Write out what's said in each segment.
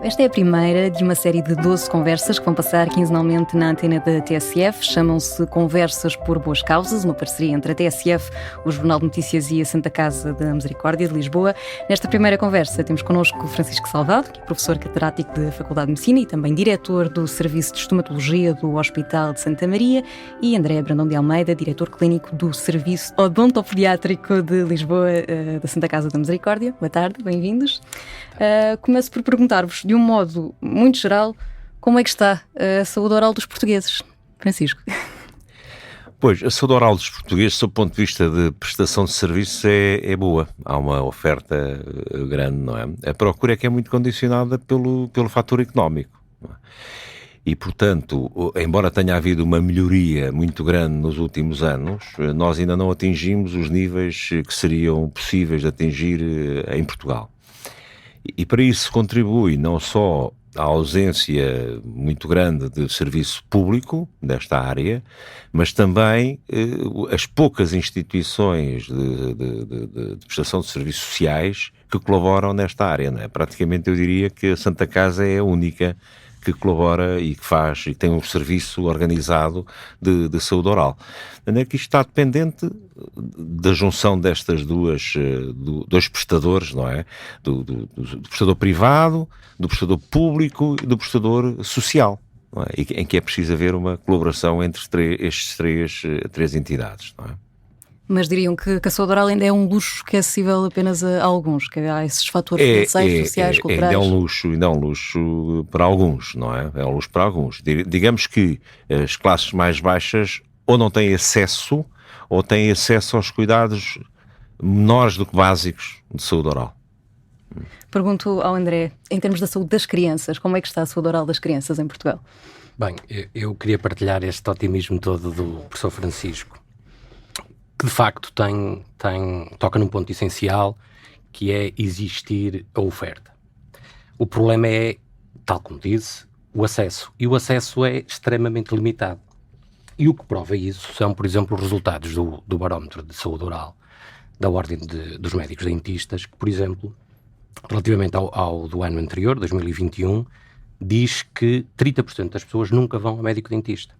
Esta é a primeira de uma série de 12 conversas que vão passar quinzenalmente na antena da TSF. Chamam-se Conversas por Boas Causas, uma parceria entre a TSF, o Jornal de Notícias e a Santa Casa da Misericórdia de Lisboa. Nesta primeira conversa temos connosco Francisco Salvado, que é professor catedrático da Faculdade de Medicina e também diretor do Serviço de Estomatologia do Hospital de Santa Maria, e André Brandão de Almeida, diretor clínico do Serviço Odontopediátrico de Lisboa, da Santa Casa da Misericórdia. Boa tarde, bem-vindos. Começo por perguntar-vos, de um modo muito geral, como é que está a saúde oral dos portugueses? Francisco. Pois, a saúde oral dos portugueses, sob o ponto de vista de prestação de serviços, é boa. Há uma oferta grande, não é? A procura é que é muito condicionada pelo fator económico. Não é? E, portanto, embora tenha havido uma melhoria muito grande nos últimos anos, nós ainda não atingimos os níveis que seriam possíveis de atingir em Portugal. E para isso contribui não só a ausência muito grande de serviço público nesta área, mas também as poucas instituições de prestação de serviços sociais que colaboram nesta área, não é? Praticamente eu diria que a Santa Casa é a única que colabora e que faz e tem um serviço organizado de saúde oral. É que isto está dependente da junção destas dois prestadores, não é? Do prestador privado, do prestador público e do prestador social, não é? Em que é preciso haver uma colaboração entre estes três entidades, não é? Mas diriam que a saúde oral ainda é um luxo que é acessível apenas a alguns, que há esses fatores financeiros, sociais, culturais. Ainda é um luxo para alguns, não é? É um luxo para alguns. Digamos que as classes mais baixas ou não têm acesso, ou têm acesso aos cuidados menores do que básicos de saúde oral. Pergunto ao André, em termos da saúde das crianças, como é que está a saúde oral das crianças em Portugal? Bem, eu queria partilhar este otimismo todo do professor Francisco, que de facto toca num ponto essencial, que é existir a oferta. O problema é, tal como disse, o acesso. E o acesso é extremamente limitado. E o que prova isso são, por exemplo, os resultados do barómetro de saúde oral da Ordem dos Médicos Dentistas, que, por exemplo, relativamente ao do ano anterior, 2021, diz que 30% das pessoas nunca vão ao médico dentista.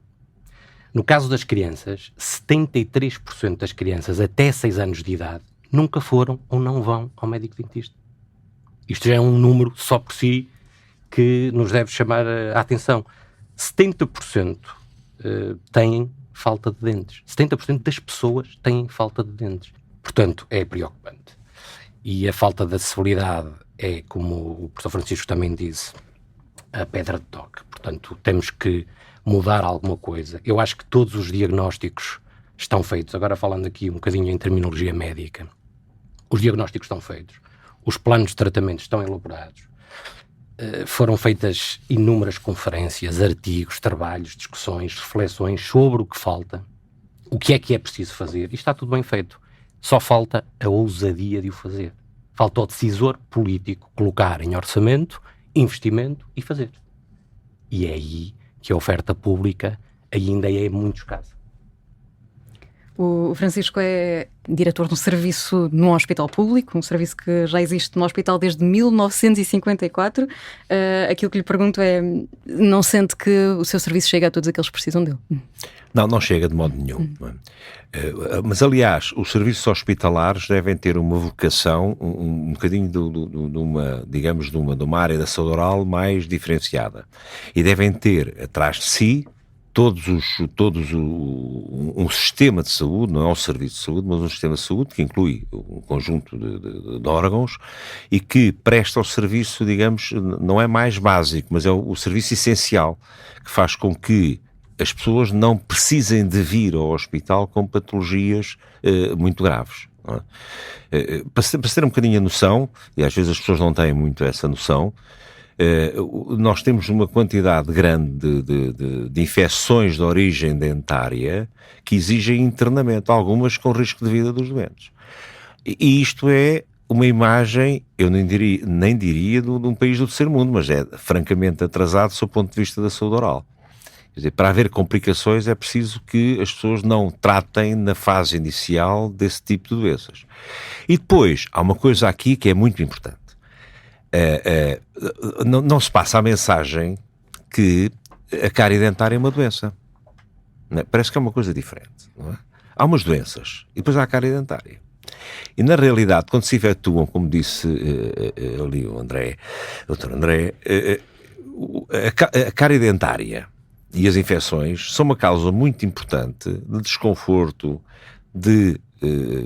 No caso das crianças, 73% das crianças até 6 anos de idade nunca foram ou não vão ao médico dentista. Isto já é um número só por si que nos deve chamar a atenção. 70% têm falta de dentes. 70% das pessoas têm falta de dentes. Portanto, é preocupante. E a falta de acessibilidade é, como o professor Francisco também disse, a pedra de toque. Portanto, temos que mudar alguma coisa. Eu acho que todos os diagnósticos estão feitos. Agora falando aqui um bocadinho em terminologia médica, os diagnósticos estão feitos, os planos de tratamento estão elaborados, foram feitas inúmeras conferências, artigos, trabalhos, discussões, reflexões sobre o que falta, o que é preciso fazer, e está tudo bem feito. Só falta a ousadia de o fazer. Falta o decisor político colocar em orçamento, investimento e fazer. E é aí que a oferta pública ainda é muito escassa. O Francisco é diretor de um serviço num hospital público, um serviço que já existe no hospital desde 1954. Aquilo que lhe pergunto é, não sente que o seu serviço chega a todos aqueles que precisam dele? Não chega de modo nenhum. Mas, aliás, os serviços hospitalares devem ter uma vocação, um bocadinho de uma área da saúde oral mais diferenciada. E devem ter atrás de si um sistema de saúde, não é um serviço de saúde, mas um sistema de saúde que inclui um conjunto de órgãos e que presta o serviço, digamos, não é mais básico, mas é o serviço essencial, que faz com que as pessoas não precisem de vir ao hospital com patologias muito graves. Não é? Para se ter um bocadinho a noção, e às vezes as pessoas não têm muito essa noção, nós temos uma quantidade grande de infecções de origem dentária que exigem internamento, algumas com risco de vida dos doentes. E isto é uma imagem, eu nem diria de um país do terceiro mundo, mas é francamente atrasado sob o ponto de vista da saúde oral. Quer dizer, para haver complicações é preciso que as pessoas não tratem na fase inicial desse tipo de doenças. E depois, há uma coisa aqui que é muito importante. não se passa a mensagem que a cárie dentária é uma doença. Não é? Parece que é uma coisa diferente. Não é? Há umas doenças e depois há a cárie dentária. E na realidade, quando se efetuam, como disse ali o Dr. André, a cárie dentária e as infecções são uma causa muito importante de desconforto, de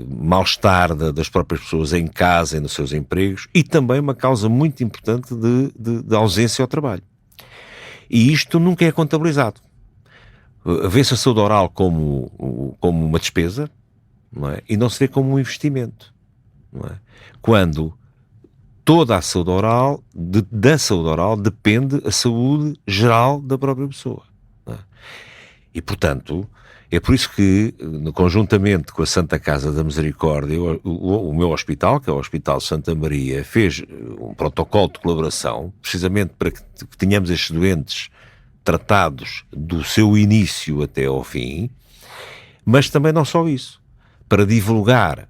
mal-estar das próprias pessoas em casa e nos seus empregos, e também uma causa muito importante de ausência ao trabalho. E isto nunca é contabilizado. Vê-se a saúde oral como uma despesa, não é? E não se vê como um investimento, não é? Quando toda a saúde oral, da saúde oral depende a saúde geral da própria pessoa, não é? E portanto, é por isso que, conjuntamente com a Santa Casa da Misericórdia, o meu hospital, que é o Hospital Santa Maria, fez um protocolo de colaboração, precisamente para que tenhamos estes doentes tratados do seu início até ao fim, mas também não só isso, para divulgar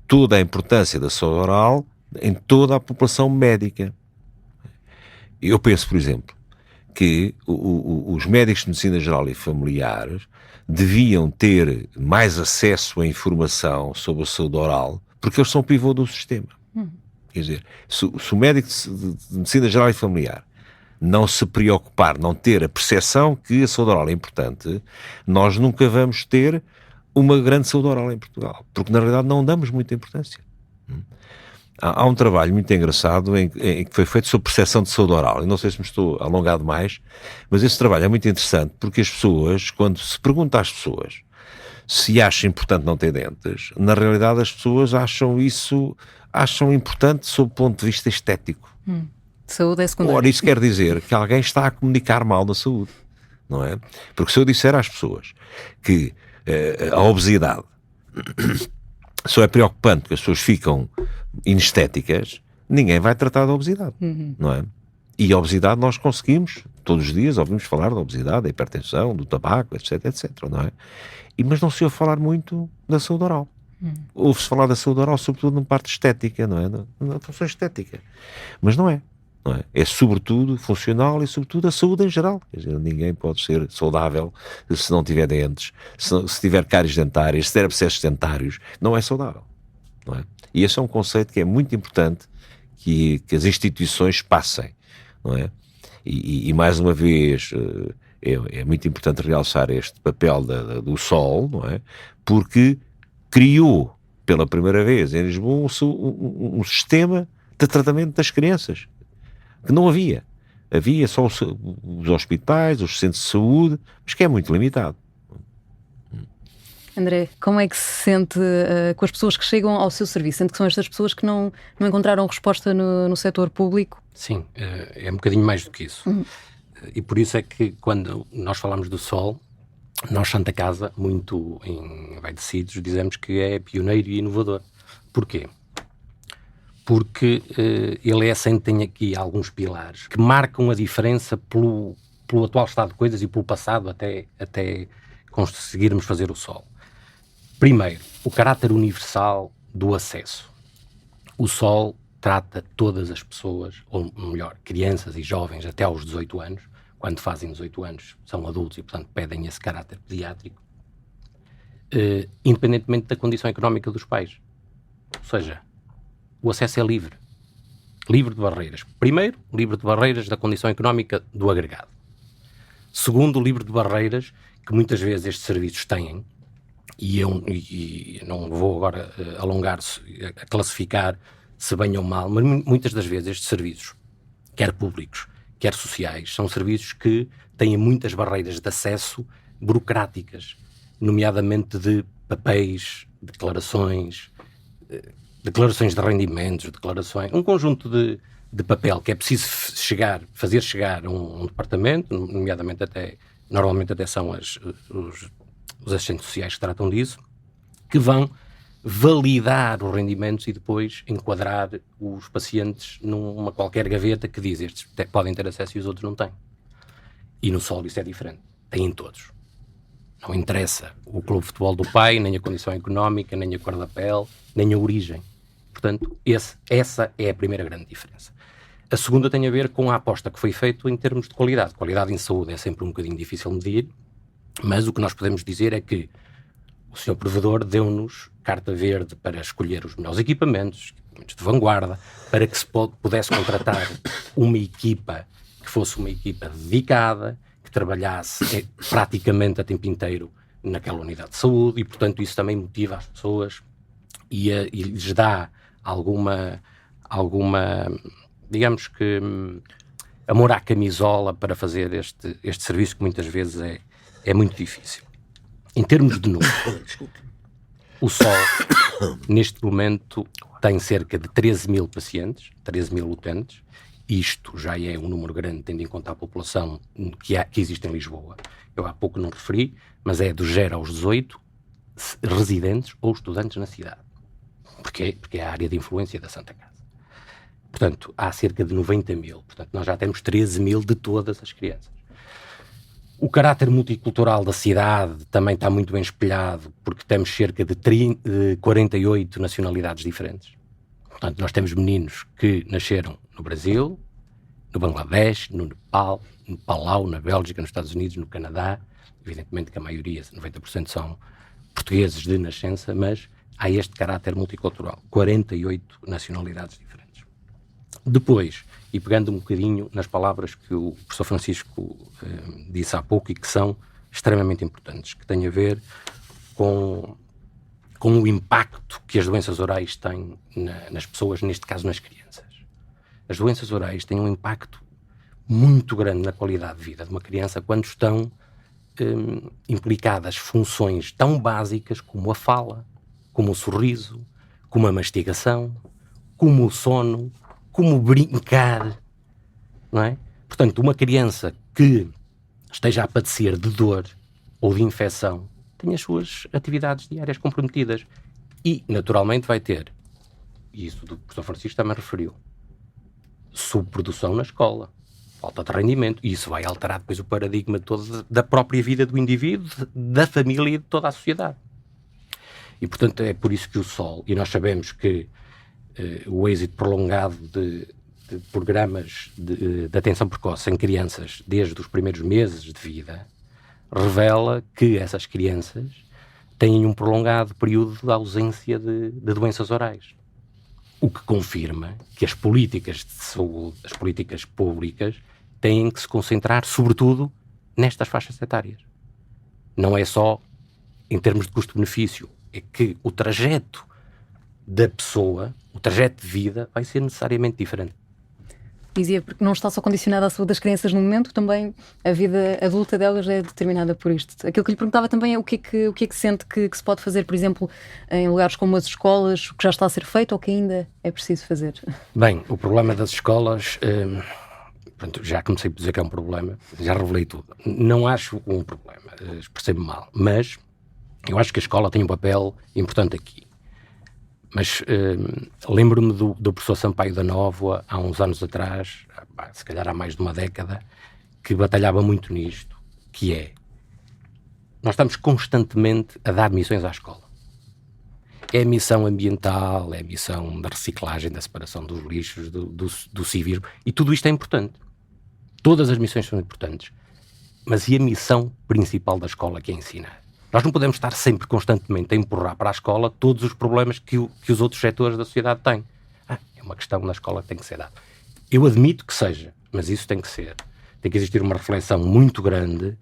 toda a importância da saúde oral em toda a população médica. Eu penso, por exemplo, que os médicos de medicina geral e familiares deviam ter mais acesso à informação sobre a saúde oral, porque eles são o pivô do sistema. Quer dizer, se o médico de medicina geral e familiar não se preocupar, não ter a percepção que a saúde oral é importante, nós nunca vamos ter uma grande saúde oral em Portugal, porque na realidade não damos muita importância. Há um trabalho muito engraçado em que foi feito sobre percepção de saúde oral. Eu não sei se me estou alongado mais, mas esse trabalho é muito interessante porque as pessoas, quando se pergunta às pessoas se acham importante não ter dentes, na realidade as pessoas acham importante sob o ponto de vista estético. Saúde é secundária. Ora, isso quer dizer que alguém está a comunicar mal da saúde, não é? Porque se eu disser às pessoas que a obesidade só é preocupante porque as pessoas ficam inestéticas, ninguém vai tratar da obesidade, não é? E a obesidade nós conseguimos, todos os dias ouvimos falar da obesidade, da hipertensão, do tabaco, etc, não é? Mas não se ouve falar muito da saúde oral. Ouve-se falar da saúde oral sobretudo na parte estética, não é? Na função estética. Mas não é. Não é? É sobretudo funcional e sobretudo a saúde em geral. Quer dizer, ninguém pode ser saudável se não tiver dentes, se tiver cáries dentárias, se tiver abscessos dentários, não é saudável, não é? E esse é um conceito que é muito importante que as instituições passem, não é? E mais uma vez é muito importante realçar este papel do SOL, não é? Porque criou pela primeira vez em Lisboa um sistema de tratamento das crianças que não havia. Havia só os hospitais, os centros de saúde, mas que é muito limitado. André, como é que se sente com as pessoas que chegam ao seu serviço? Sente que são estas pessoas que não encontraram resposta no setor público? Sim, é um bocadinho mais do que isso. E por isso é que quando nós falamos do SOL, nós, Santa Casa, muito envaidecidos, dizemos que é pioneiro e inovador. Porquê? Porque ele é assim, tem aqui alguns pilares que marcam a diferença pelo atual estado de coisas e pelo passado até conseguirmos fazer o SOL. Primeiro, o caráter universal do acesso. O SOL trata todas as pessoas, ou melhor, crianças e jovens até aos 18 anos, quando fazem 18 anos são adultos e, portanto, pedem esse caráter pediátrico, independentemente da condição económica dos pais. Ou seja, o acesso é livre. Livre de barreiras. Primeiro, livre de barreiras da condição económica do agregado. Segundo, livre de barreiras que muitas vezes estes serviços têm, e eu não vou agora alongar-se a classificar se bem ou mal, mas muitas das vezes estes serviços, quer públicos, quer sociais, são serviços que têm muitas barreiras de acesso burocráticas, nomeadamente de papéis, declarações de rendimentos, um conjunto de papel que é preciso fazer chegar a um departamento, nomeadamente normalmente até são os assistentes sociais que tratam disso, que vão validar os rendimentos e depois enquadrar os pacientes numa qualquer gaveta que diz estes podem ter acesso e os outros não têm. E no SOL isso é diferente. Têm todos. Não interessa o clube de futebol do pai, nem a condição económica, nem a cor da pele, nem a origem. Portanto, essa é a primeira grande diferença. A segunda tem a ver com a aposta que foi feita em termos de qualidade. Qualidade em saúde é sempre um bocadinho difícil medir, mas o que nós podemos dizer é que o senhor provedor deu-nos carta verde para escolher os melhores equipamentos de vanguarda, para que se pudesse contratar uma equipa que fosse uma equipa dedicada, que trabalhasse praticamente a tempo inteiro naquela unidade de saúde, e portanto isso também motiva as pessoas e lhes dá alguma, digamos que, amor à camisola para fazer este serviço que muitas vezes é muito difícil. Em termos de número, o SOL, neste momento, tem cerca de 13 mil pacientes, 13 mil utentes. Isto já é um número grande, tendo em conta a população que existe em Lisboa. Eu há pouco não referi, mas é dos 0 aos 18 residentes ou estudantes na cidade. Porquê? Porque é a área de influência da Santa Casa. Portanto, há cerca de 90 mil. Portanto, nós já temos 13 mil de todas as crianças. O caráter multicultural da cidade também está muito bem espelhado, porque temos cerca de 48 nacionalidades diferentes. Portanto, nós temos meninos que nasceram no Brasil, no Bangladesh, no Nepal, no Palau, na Bélgica, nos Estados Unidos, no Canadá. Evidentemente que a maioria, 90%, são portugueses de nascença, mas há este caráter multicultural. 48 nacionalidades diferentes. Depois, e pegando um bocadinho nas palavras que o professor Francisco disse há pouco e que são extremamente importantes, que têm a ver com o impacto que as doenças orais têm nas pessoas, neste caso nas crianças. As doenças orais têm um impacto muito grande na qualidade de vida de uma criança quando estão implicadas funções tão básicas como a fala, como o sorriso, como a mastigação, como o sono, como brincar, não é? Portanto, uma criança que esteja a padecer de dor ou de infecção tem as suas atividades diárias comprometidas e, naturalmente, vai ter, e isso o professor Francisco também referiu, subprodução na escola, falta de rendimento, e isso vai alterar depois o paradigma todo da própria vida do indivíduo, da família e de toda a sociedade. E, portanto, é por isso que o SOL, e nós sabemos que o êxito prolongado de programas de atenção precoce em crianças desde os primeiros meses de vida revela que essas crianças têm um prolongado período de ausência de doenças orais. O que confirma que as políticas de saúde, as políticas públicas, têm que se concentrar sobretudo nestas faixas etárias. Não é só em termos de custo-benefício, é que o trajeto da pessoa, o trajeto de vida, vai ser necessariamente diferente. Dizia, porque não está só condicionada à saúde das crianças no momento, também a vida adulta delas é determinada por isto. Aquilo que lhe perguntava também é o que é que sente que se pode fazer, por exemplo, em lugares como as escolas, o que já está a ser feito ou que ainda é preciso fazer? Bem, o problema das escolas, já comecei por dizer que é um problema, já revelei tudo. Não acho um problema, expressei-me mal, mas eu acho que a escola tem um papel importante aqui. Mas lembro-me do professor Sampaio da Nóvoa, há uns anos atrás, se calhar há mais de uma década, que batalhava muito nisto, que é, nós estamos constantemente a dar missões à escola. É a missão ambiental, é a missão da reciclagem, da separação dos lixos, do civismo, e tudo isto é importante. Todas as missões são importantes. Mas e a missão principal da escola, que é ensinar? Nós não podemos estar sempre, constantemente, a empurrar para a escola todos os problemas que os outros setores da sociedade têm. É uma questão na escola que tem que ser dada. Eu admito que seja, mas isso tem que ser. Tem que existir uma reflexão muito grande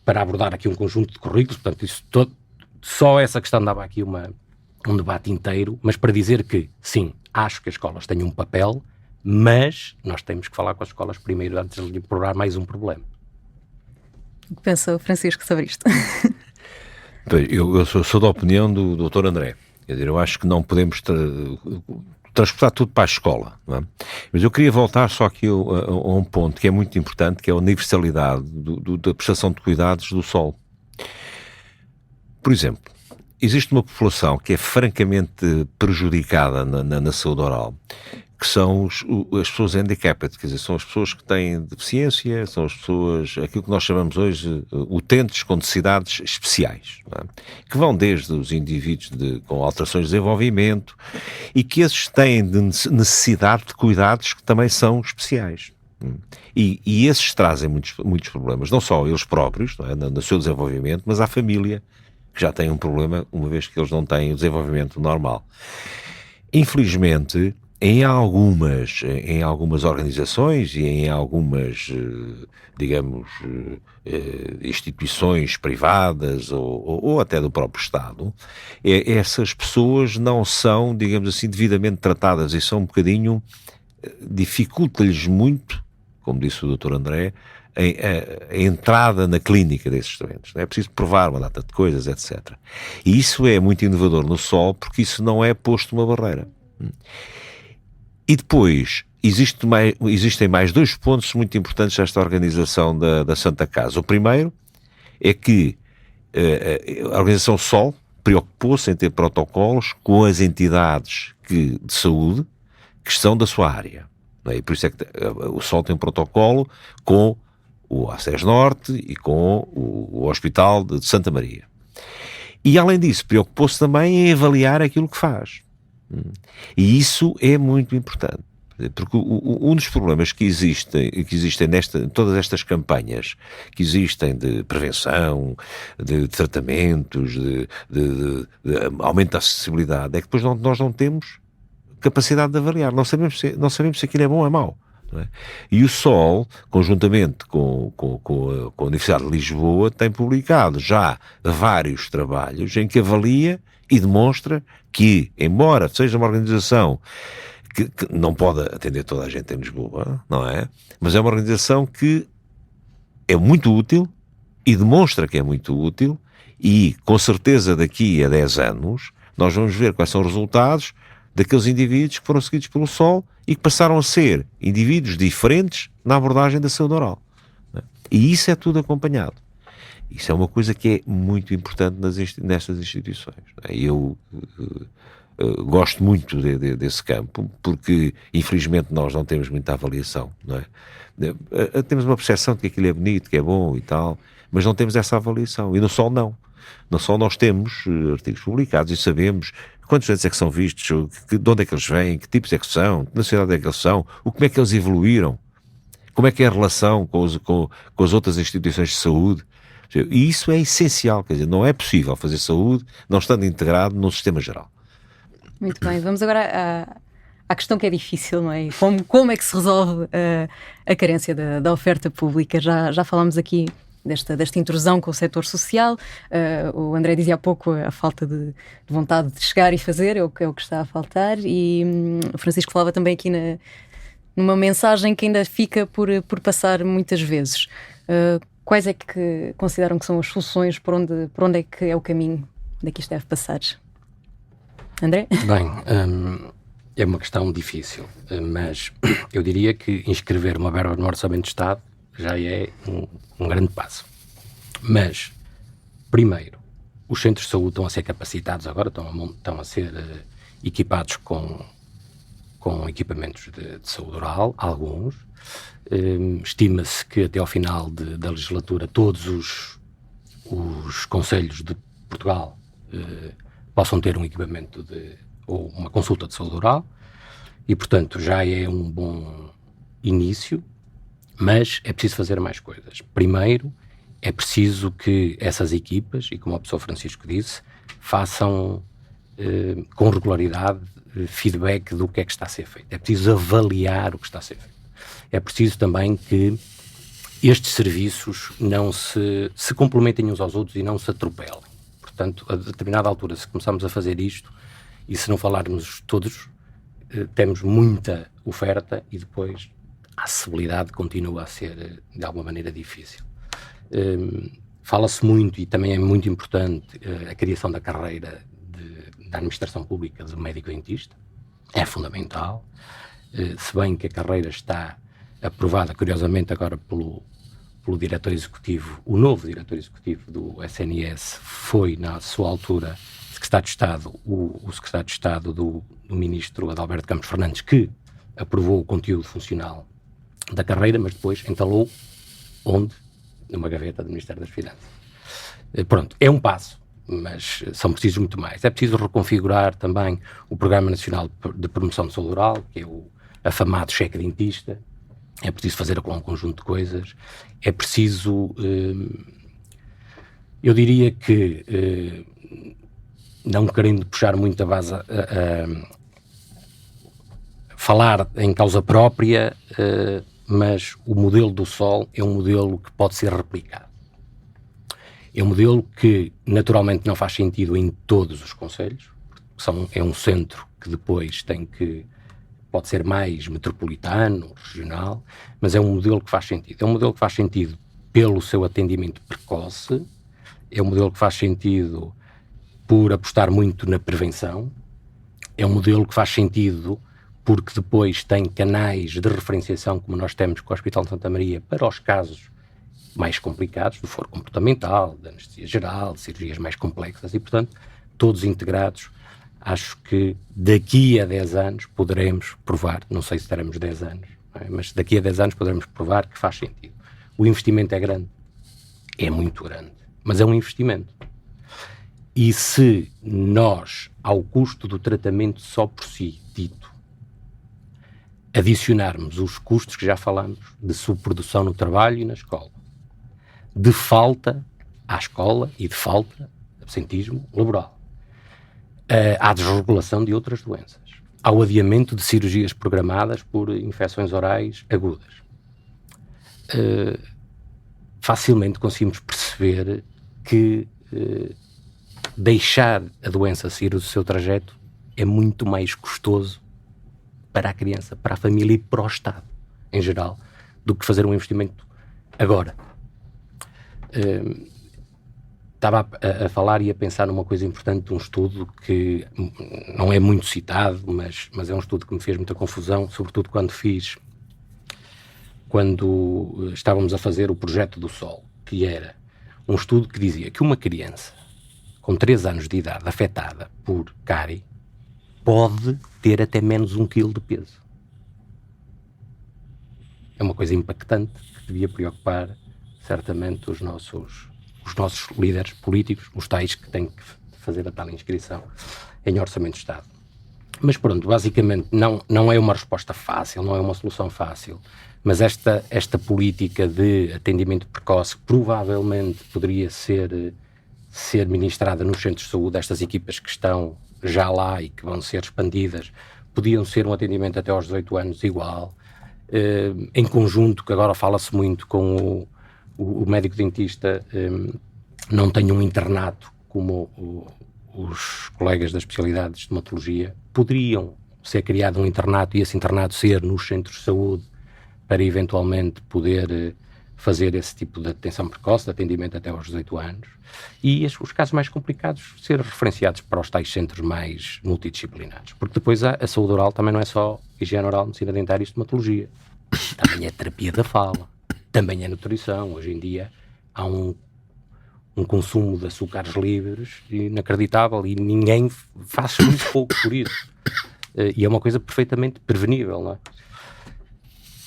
para abordar aqui um conjunto de currículos. Portanto, só essa questão dava aqui um debate inteiro, mas para dizer que, sim, acho que as escolas têm um papel, mas nós temos que falar com as escolas primeiro antes de lhe implorar mais um problema. O que pensa o Francisco sobre isto? Eu sou da opinião do Dr. André. Quer dizer, eu acho que não podemos transportar tudo para a escola, não é? Mas eu queria voltar só aqui a um ponto que é muito importante, que é a universalidade da prestação de cuidados do SOL. Por exemplo, existe uma população que é francamente prejudicada na saúde oral, que são as pessoas handicapped, quer dizer, são as pessoas que têm deficiência, são as pessoas, aquilo que nós chamamos hoje, utentes com necessidades especiais, não é? Que vão desde os indivíduos com alterações de desenvolvimento e que esses têm de necessidade de cuidados que também são especiais. E esses trazem muitos problemas, não só eles próprios, não é, no seu desenvolvimento, mas à família, que já tem um problema, uma vez que eles não têm o desenvolvimento normal. Infelizmente, em algumas organizações e em algumas, digamos, instituições privadas ou até do próprio Estado, essas pessoas não são, digamos assim, devidamente tratadas e são um bocadinho, dificulta-lhes muito, como disse o Dr. André, a entrada na clínica desses doentes. É preciso provar uma data de coisas, etc. E isso é muito inovador no SOL, porque isso não é posto uma barreira. E depois, existem mais 2 pontos muito importantes desta organização da Santa Casa. O primeiro é que a organização SOL preocupou-se em ter protocolos com as entidades de saúde que estão da sua área. Não é? E por isso é que o SOL tem um protocolo com o ACES Norte e com o Hospital de Santa Maria. E, além disso, preocupou-se também em avaliar aquilo que faz. E isso é muito importante, porque um dos problemas que existem em todas estas campanhas que existem de prevenção, de tratamentos, de aumento da acessibilidade, é que depois nós não temos capacidade de avaliar, não sabemos se aquilo é bom ou é mau. Não é? E o SOL, conjuntamente com a Universidade de Lisboa, tem publicado já vários trabalhos em que avalia e demonstra que, embora seja uma organização que não pode atender toda a gente em Lisboa, não é? Mas é uma organização que é muito útil e demonstra que é muito útil e, com certeza, daqui a 10 anos, nós vamos ver quais são os resultados daqueles indivíduos que foram seguidos pelo SOL e que passaram a ser indivíduos diferentes na abordagem da saúde oral. Não é? E isso é tudo acompanhado. Isso é uma coisa que é muito importante nestas instituições. Eu gosto muito desse campo, porque infelizmente nós não temos muita avaliação. Não é? Temos uma percepção de que aquilo é bonito, que é bom e tal, mas não temos essa avaliação. E no SOL não. No SOL nós temos artigos publicados e sabemos quantos doentes é que são vistos, de onde é que eles vêm, que tipos é que são, que nacionalidade é que eles são, como é que eles evoluíram, como é que é a relação com as outras instituições de saúde. E isso é essencial, quer dizer, não é possível fazer saúde não estando integrado no sistema geral. Muito bem, vamos agora à questão que é difícil, não é? Como é que se resolve a carência da oferta pública? Já falámos aqui desta intrusão com o setor social, o André dizia há pouco a falta de vontade de chegar e fazer, é o que está a faltar, e o Francisco falava também aqui numa mensagem que ainda fica por passar muitas vezes. Quais é que consideram que são as soluções, por onde é que é o caminho onde isto deve passar? André? Bem, é uma questão difícil, mas eu diria que inscrever uma verba no Orçamento de Estado já é um grande passo. Mas, primeiro, os centros de saúde estão a ser capacitados agora, estão a ser equipados com equipamentos de saúde oral, alguns. Estima-se que até ao final da legislatura todos os concelhos de Portugal possam ter um equipamento ou uma consulta de saúde oral e, portanto, já é um bom início, mas é preciso fazer mais coisas. Primeiro, é preciso que essas equipas, e como o professor Francisco disse, façam com regularidade feedback do que é que está a ser feito. É preciso avaliar o que está a ser feito. É preciso também que estes serviços não se complementem uns aos outros e não se atropelem. Portanto, a determinada altura, se começarmos a fazer isto e se não falarmos todos, temos muita oferta e depois a acessibilidade continua a ser, de alguma maneira, difícil. Fala-se muito, e também é muito importante, a criação da carreira da administração pública do médico-dentista. É fundamental. Se bem que a carreira está aprovada, curiosamente, agora pelo diretor executivo, o novo diretor executivo do SNS foi, na sua altura, secretário de Estado, o secretário de Estado do ministro Adalberto Campos Fernandes, que aprovou o conteúdo funcional da carreira, mas depois entalou onde? Numa gaveta do Ministério das Finanças. Pronto, é um passo, mas são precisos muito mais. É preciso reconfigurar também o Programa Nacional de Promoção de Saúde Oral, que é o afamado cheque dentista. É preciso fazer um conjunto de coisas. É preciso, eu diria que, não querendo puxar muito a base, falar em causa própria, mas o modelo do Sol é um modelo que pode ser replicado. É um modelo que naturalmente não faz sentido em todos os concelhos, é um centro que depois pode ser mais metropolitano, regional, mas é um modelo que faz sentido. É um modelo que faz sentido pelo seu atendimento precoce, é um modelo que faz sentido por apostar muito na prevenção, é um modelo que faz sentido porque depois tem canais de referenciação, como nós temos com o Hospital de Santa Maria, para os casos mais complicados, do foro comportamental, de anestesia geral, de cirurgias mais complexas, e, portanto, todos integrados. Acho que daqui a 10 anos poderemos provar, não sei se teremos 10 anos, mas daqui a 10 anos poderemos provar que faz sentido. O investimento é grande, é muito grande, mas é um investimento. E se nós, ao custo do tratamento só por si, dito, adicionarmos os custos que já falamos, de subprodução no trabalho e na escola, de falta à escola e de falta, absentismo laboral, à desregulação de outras doenças, ao adiamento de cirurgias programadas por infecções orais agudas, facilmente conseguimos perceber que deixar a doença seguir o seu trajeto é muito mais custoso para a criança, para a família e para o Estado, em geral, do que fazer um investimento agora. Estava a falar e a pensar numa coisa importante de um estudo que não é muito citado, mas é um estudo que me fez muita confusão, sobretudo quando estávamos a fazer o projeto do Sol, que era um estudo que dizia que uma criança com 3 anos de idade afetada por cárie pode ter até menos 1 quilo de peso. É uma coisa impactante que devia preocupar certamente os nossos líderes políticos, os tais que têm que fazer a tal inscrição em Orçamento de Estado. Mas pronto, basicamente não é uma resposta fácil, não é uma solução fácil, mas esta política de atendimento precoce provavelmente poderia ser ministrada nos centros de saúde. Estas equipas que estão já lá e que vão ser expandidas podiam ser um atendimento até aos 18 anos igual, em conjunto, que agora fala-se muito com o médico dentista, não tem um internato como os colegas das especialidades de stomatologia. Poderiam ser criado um internato e esse internato ser nos centros de saúde para eventualmente poder fazer esse tipo de atenção precoce, de atendimento até aos 18 anos, e os casos mais complicados ser referenciados para os tais centros mais multidisciplinares. Porque depois a saúde oral também não é só higiene oral, medicina dentária e estomatologia. Também é terapia da fala, também é nutrição. Hoje em dia há um consumo de açúcares livres inacreditável e ninguém faz muito pouco por isso. E é uma coisa perfeitamente prevenível, não é?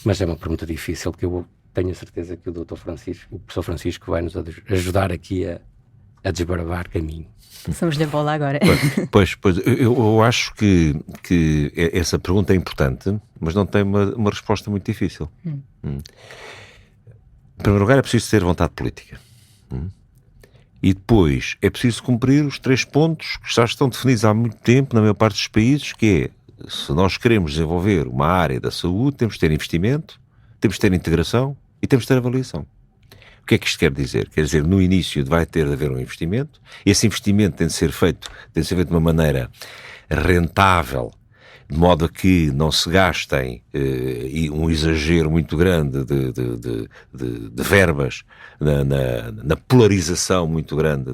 Mas é uma pergunta difícil que eu tenho a certeza que o professor Francisco vai nos ajudar aqui a desbravar caminho. Passamos-lhe a bola agora. Pois, eu acho que essa pergunta é importante, mas não tem uma resposta muito difícil. Em primeiro lugar, é preciso ter vontade política. E depois, é preciso cumprir os 3 pontos que já estão definidos há muito tempo na maior parte dos países, que é, se nós queremos desenvolver uma área da saúde, temos de ter investimento, temos de ter integração e temos de ter avaliação. O que é que isto quer dizer? Quer dizer, no início vai ter de haver um investimento, esse investimento tem de ser feito de uma maneira rentável, de modo a que não se gastem um exagero muito grande de verbas na polarização muito grande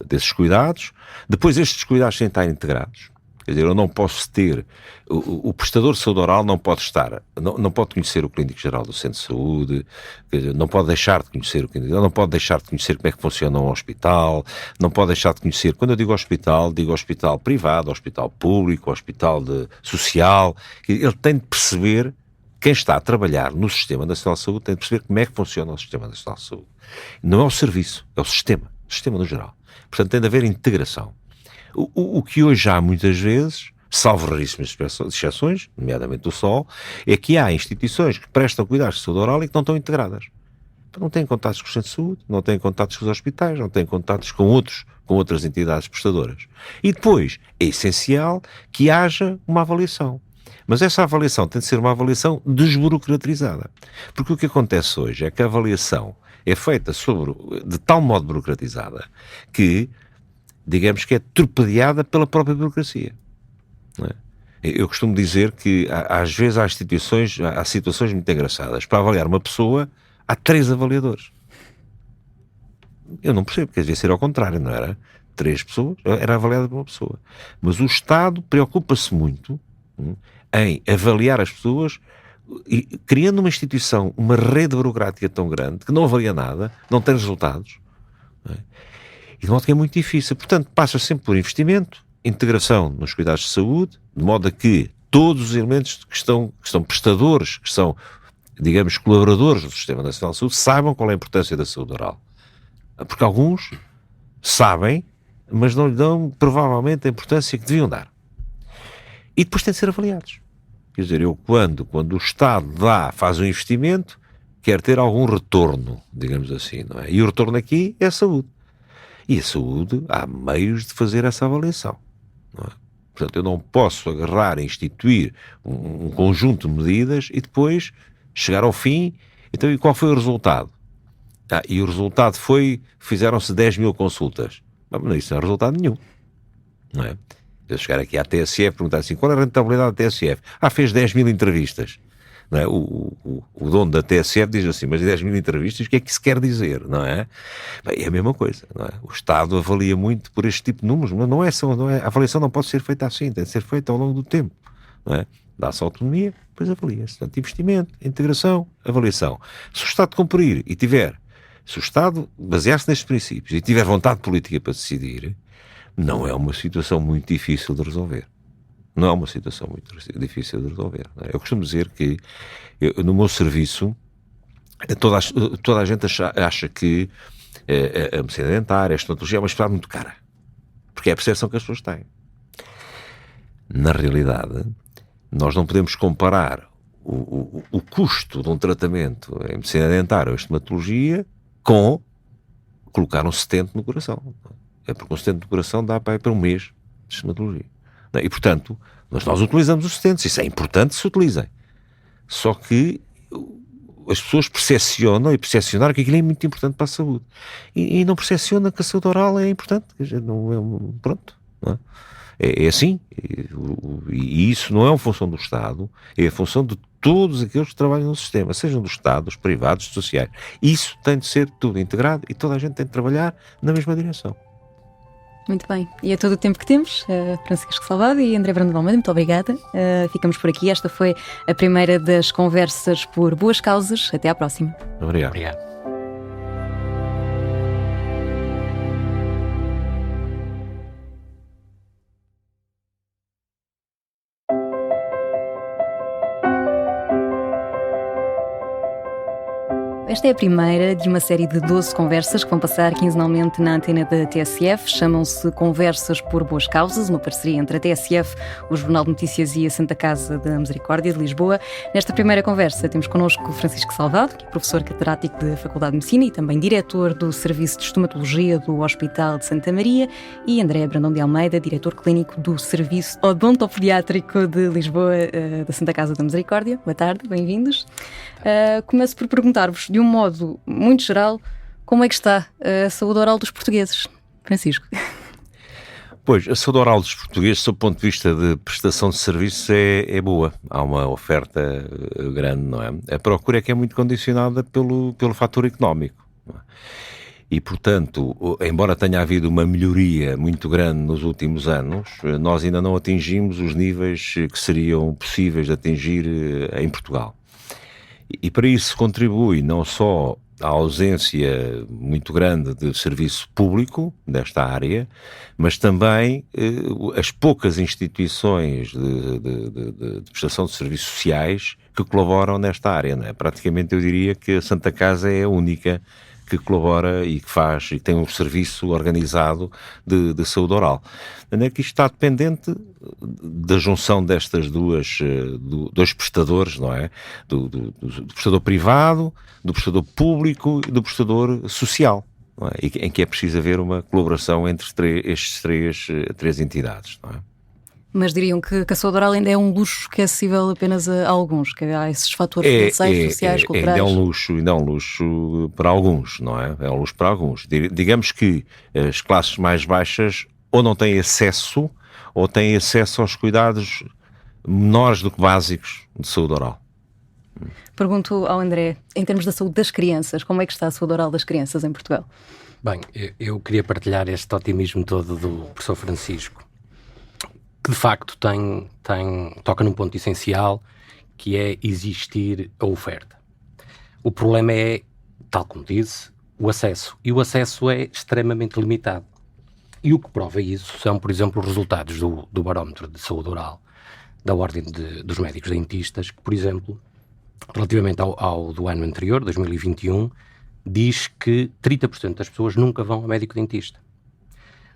desses cuidados. Depois estes cuidados têm de estar integrados. Quer dizer, eu não posso ter, o prestador de saúde oral não pode estar, não pode conhecer o clínico geral do centro de saúde, quer dizer, não pode deixar de conhecer o clínico, não pode deixar de conhecer como é que funciona um hospital, não pode deixar de conhecer, quando eu digo hospital privado, hospital público, hospital social, ele tem de perceber, quem está a trabalhar no Sistema Nacional de Saúde tem de perceber como é que funciona o Sistema Nacional de Saúde. Não é o serviço, é o sistema no geral. Portanto, tem de haver integração. O que hoje há muitas vezes, salvo raríssimas exceções, nomeadamente do SOL, é que há instituições que prestam cuidados de saúde oral e que não estão integradas. Não têm contatos com os centros de saúde, não têm contatos com os hospitais, não têm contatos com outras entidades prestadoras. E depois, é essencial que haja uma avaliação. Mas essa avaliação tem de ser uma avaliação desburocratizada. Porque o que acontece hoje é que a avaliação é feita de tal modo burocratizada que, digamos que é torpedeada pela própria burocracia. Não é? Eu costumo dizer que, às vezes, há situações muito engraçadas. Para avaliar uma pessoa, há 3 avaliadores. Eu não percebo, porque devia ser ao contrário, não era? 3 pessoas, era avaliada por uma pessoa. Mas o Estado preocupa-se muito em avaliar as pessoas, criando uma instituição, uma rede burocrática tão grande, que não avalia nada, não tem resultados. Não é? E de modo que é muito difícil. Portanto, passa sempre por investimento, integração nos cuidados de saúde, de modo a que todos os elementos que estão prestadores, que são, digamos, colaboradores do Sistema Nacional de Saúde, saibam qual é a importância da saúde oral. Porque alguns sabem, mas não lhe dão, provavelmente, a importância que deviam dar. E depois têm de ser avaliados. Quer dizer, quando o Estado faz um investimento, quer ter algum retorno, digamos assim, não é? E o retorno aqui é a saúde. E a saúde, há meios de fazer essa avaliação. Não é? Portanto, eu não posso agarrar e instituir um conjunto de medidas e depois chegar ao fim. Então, e qual foi o resultado? E o resultado fizeram-se 10 mil consultas. Mas isso não é resultado nenhum. Não é? Eu chegar aqui à TSF e perguntar assim, qual é a rentabilidade da TSF? Fez 10 mil entrevistas. Não é? O dono da TSF diz assim, mas 10 mil entrevistas, o que é que isso quer dizer? Não é? Bem, é a mesma coisa. Não é? O Estado avalia muito por este tipo de números, mas não é, a avaliação não pode ser feita assim, tem de ser feita ao longo do tempo. Não é? Dá-se autonomia, depois avalia-se. Portanto, investimento, integração, avaliação. Se o Estado cumprir e se o Estado basear-se nestes princípios e tiver vontade política para decidir, não é uma situação muito difícil de resolver. Não é uma situação muito difícil de resolver. Não é? Eu costumo dizer que, no meu serviço, toda a gente acha que a medicina dentária, a estomatologia é uma especialidade muito cara. Porque é a percepção que as pessoas têm. Na realidade, nós não podemos comparar o custo de um tratamento em medicina dentária ou estomatologia com colocar um stent no coração. É porque um stent no coração dá para um mês de estomatologia. E, portanto, nós utilizamos os stents, isso é importante que se utilizem. Só que as pessoas percepcionaram que aquilo é muito importante para a saúde. E não percepcionam que a saúde oral é importante. Quer dizer, não é, pronto. Não é? É assim. E isso não é uma função do Estado, é a função de todos aqueles que trabalham no sistema, sejam do Estado, dos privados, dos sociais. Isso tem de ser tudo integrado e toda a gente tem de trabalhar na mesma direção. Muito bem. E é todo o tempo que temos. Francisco Salvado e André Brandão de Almeida, muito obrigada. Ficamos por aqui. Esta foi a primeira das conversas por boas causas. Até à próxima. Obrigado. Obrigado. Esta é a primeira de uma série de 12 conversas que vão passar quinzenalmente na antena da TSF. Chamam-se Conversas por Boas Causas, uma parceria entre a TSF, o Jornal de Notícias e a Santa Casa da Misericórdia de Lisboa. Nesta primeira conversa temos connosco Francisco Salvado, que é professor catedrático da Faculdade de Medicina e também diretor do Serviço de Estomatologia do Hospital de Santa Maria, e André Brandão de Almeida, diretor clínico do Serviço Odontopediátrico de Lisboa, da Santa Casa da Misericórdia. Boa tarde, bem-vindos. Começo por perguntar-vos, de um modo muito geral, como é que está a saúde oral dos portugueses? Francisco. Pois, a saúde oral dos portugueses, sob o ponto de vista de prestação de serviços, é boa. Há uma oferta grande, não é? A procura é que é muito condicionada pelo fator económico. Não é? E, portanto, embora tenha havido uma melhoria muito grande nos últimos anos, nós ainda não atingimos os níveis que seriam possíveis de atingir em Portugal. E para isso contribui não só a ausência muito grande de serviço público nesta área, mas também as poucas instituições de prestação de serviços sociais que colaboram nesta área, não é? Praticamente eu diria que a Santa Casa é a única que colabora e que faz, e tem um serviço organizado de saúde oral. É que isto está dependente da junção destas dois prestadores, não é? Do prestador privado, do prestador público e do prestador social, não é? Em que é preciso haver uma colaboração entre estes três entidades, não é? Mas diriam que a saúde oral ainda é um luxo que é acessível apenas a alguns, que há esses fatores financeiros, sociais, culturais. Ainda é um luxo para alguns, não é? É um luxo para alguns. Digamos que as classes mais baixas ou não têm acesso, ou têm acesso aos cuidados menores do que básicos de saúde oral. Pergunto ao André, em termos da saúde das crianças, como é que está a saúde oral das crianças em Portugal? Bem, eu queria partilhar este otimismo todo do professor Francisco, que de facto toca num ponto essencial, que é existir a oferta. O problema é, tal como disse, o acesso. E o acesso é extremamente limitado. E o que prova isso são, por exemplo, os resultados do barómetro de saúde oral da Ordem dos Médicos Dentistas, que, por exemplo, relativamente ao do ano anterior, 2021, diz que 30% das pessoas nunca vão ao médico dentista.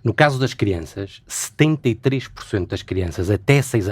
No caso das crianças, 73% das crianças até 6 anos